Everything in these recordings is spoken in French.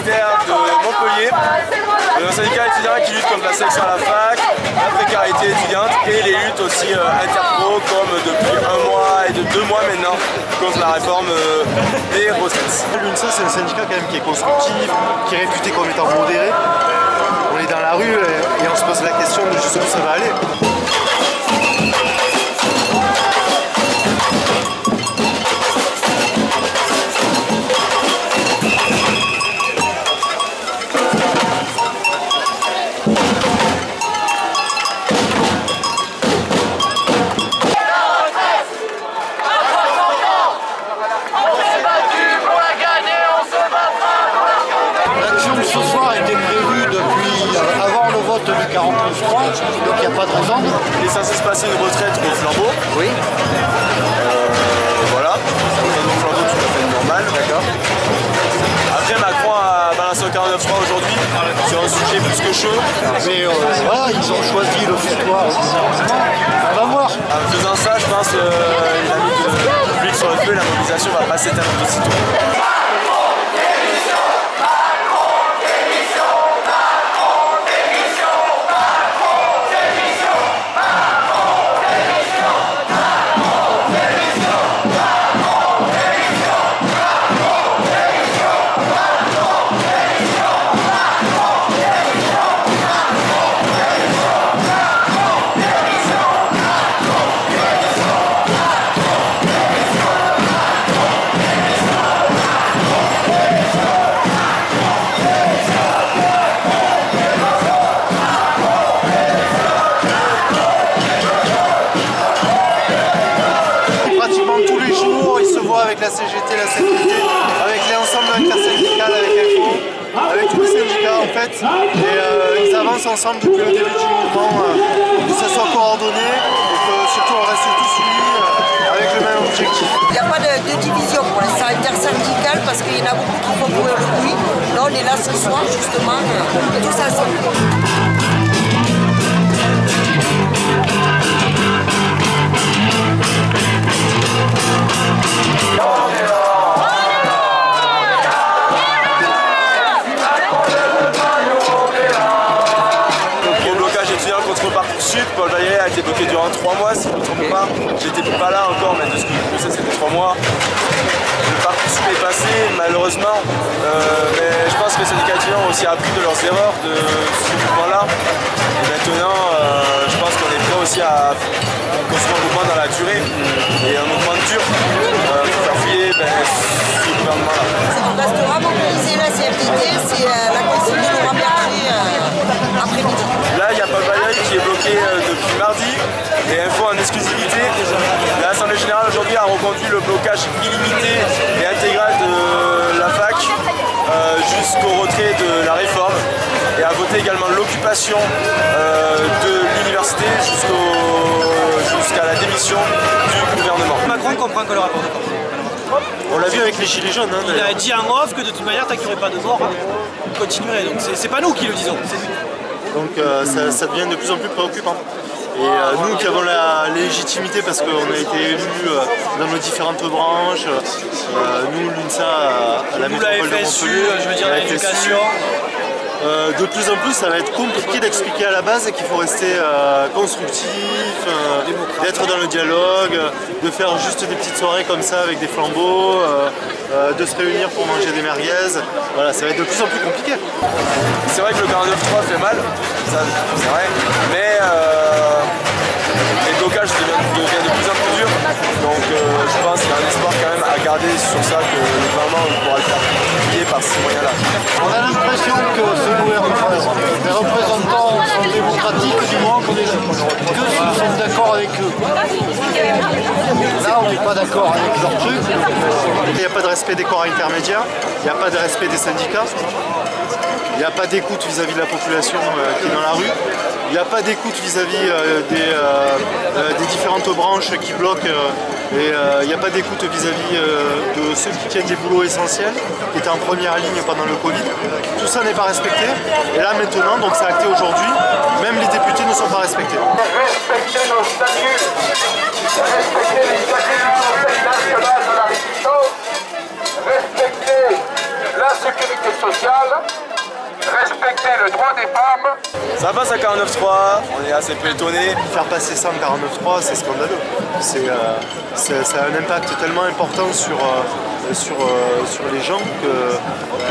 universitaire de Montpellier, un syndicat étudiant qui lutte contre la sélection à la fac, la précarité étudiante et les luttes aussi interpro comme depuis 1 mois et de 2 mois maintenant contre la réforme des retraites. L'UNSA c'est un syndicat quand même qui est constructif, qui est réputé comme étant modéré. On est dans la rue et on se pose la question de jusqu'où ça va aller. Du 49.3, donc il n'y a pas de raison. Il est censé se passer une retraite au flambeau. Oui. Voilà, un flambeau tout à fait normal. D'accord. Après Macron a balancé un 49.3 aujourd'hui sur un sujet plus que chaud. Mais voilà, ils ont choisi le foutoir. On va voir. En faisant ça, je pense qu'il a mis le public sur le feu et la mobilisation va pas s'éteindre aussitôt. Avec la CGT, la CFDT, avec l'ensemble intersyndicales, avec Info, avec tous les syndicats en fait, et ils avancent ensemble depuis le début du mouvement, que ça soit coordonné et que surtout on reste tous unis avec le même objectif. Il n'y a pas de division pour l'instant intersyndicale parce qu'il y en a beaucoup qui font courir le bruit. Là on est là ce soir justement, tous ensemble. Paul Valéry a été bloqué durant 3 mois, si je ne me trompe pas. J'étais pas là encore, mais de ce que je sais, c'était 3 mois. Le Parcoursup est passé, malheureusement. Mais je pense que les syndicats étudiants ont aussi appris de leurs erreurs de ce mouvement-là. Et maintenant, je pense qu'on est prêt aussi à construire un mouvement dans la durée et un mouvement dur pour faire plier ce gouvernement-là. On restera mobilisé la CFDT, c'est la consigne de Laurent Berger après-midi. Là, il y a Paul Valéry qui est bloqué depuis mardi et Info en exclusivité. L'Assemblée générale aujourd'hui a reconduit le blocage illimité et intégral de la fac jusqu'au retrait de la réforme et a voté également l'occupation de l'université jusqu'à la démission du gouvernement. Macron comprend que le rapport de force. On l'a vu avec les gilets jaunes. Hein, il a dit en off que de toute manière, tant qu'il n'y aurait pas de mort, il continuerait. Donc c'est pas nous qui le disons, c'est lui. Donc ça devient de plus en plus préoccupant. Et nous qui avons la légitimité parce qu'on a été élus dans nos différentes branches, nous l'UNSA à la métropole de Montpellier, je veux dire l'éducation. De plus en plus, ça va être compliqué d'expliquer à la base qu'il faut rester constructif, d'être dans le dialogue, de faire juste des petites soirées comme ça avec des flambeaux, de se réunir pour manger des merguez. Voilà, ça va être de plus en plus compliqué. C'est vrai que le 49.3 fait mal, c'est vrai, mais les blocages deviennent de plus en plus durs. Donc je pense qu'il y a un espoir quand même à garder sur ça que le gouvernement pourra le faire plier par ces moyens-là. On a l'impression que ce gouvernement, les représentants sont démocratiques du moment que nous sommes d'accord avec eux. Là, on n'est pas d'accord avec leur truc. Il n'y a pas de respect des corps intermédiaires, il n'y a pas de respect des syndicats, il n'y a pas d'écoute vis-à-vis de la population qui est dans la rue. Il n'y a pas d'écoute vis-à-vis des différentes branches qui bloquent et il n'y a pas d'écoute vis-à-vis de ceux qui tiennent des boulots essentiels, qui étaient en première ligne pendant le Covid. Tout ça n'est pas respecté et là maintenant, donc c'est acté aujourd'hui, même les députés ne sont pas respectés. Respecter nos statuts, respecter les statuts du Conseil national de la République, respecter la sécurité sociale. le droit des femmes. Ça passe à 49.3, on est assez peu étonnés. Faire passer ça en 49.3, c'est scandaleux. Ça a un impact tellement important sur les gens que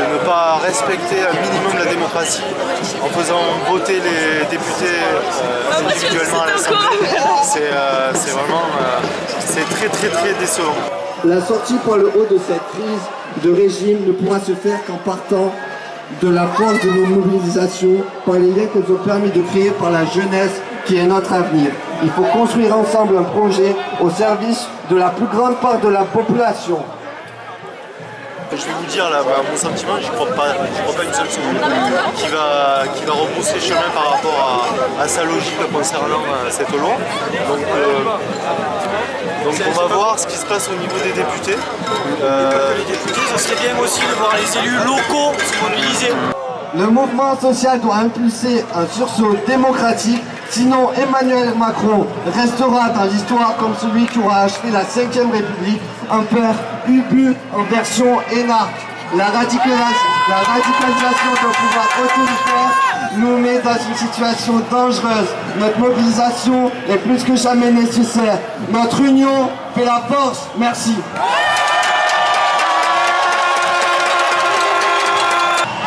ne pas respecter un minimum la démocratie en faisant voter les députés individuellement à l'Assemblée, c'est vraiment très décevant. La sortie par le haut de cette crise de régime ne pourra se faire qu'en partant de la force de nos mobilisations, par les liens qu'elles ont permis de créer par la jeunesse qui est notre avenir. Il faut construire ensemble un projet au service de la plus grande part de la population. Je vais vous dire là, mon sentiment, je ne crois pas une seule seconde qui va rebrousser chemin par rapport à sa logique concernant cette loi. Donc on va voir ce qui se passe au niveau des députés. Les députés, ça serait bien aussi de voir les élus locaux se mobiliser. Le mouvement social doit impulser un sursaut démocratique, sinon Emmanuel Macron restera dans l'histoire comme celui qui aura achevé la 5e République, un père ubu en version énarque. La radicalisation d'un pouvoir autoritaire nous met dans une situation dangereuse. Notre mobilisation est plus que jamais nécessaire. Notre union fait la force. Merci.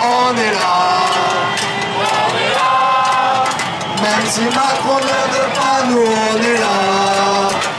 On est là. Même si Macron ne veut pas, nous on est là.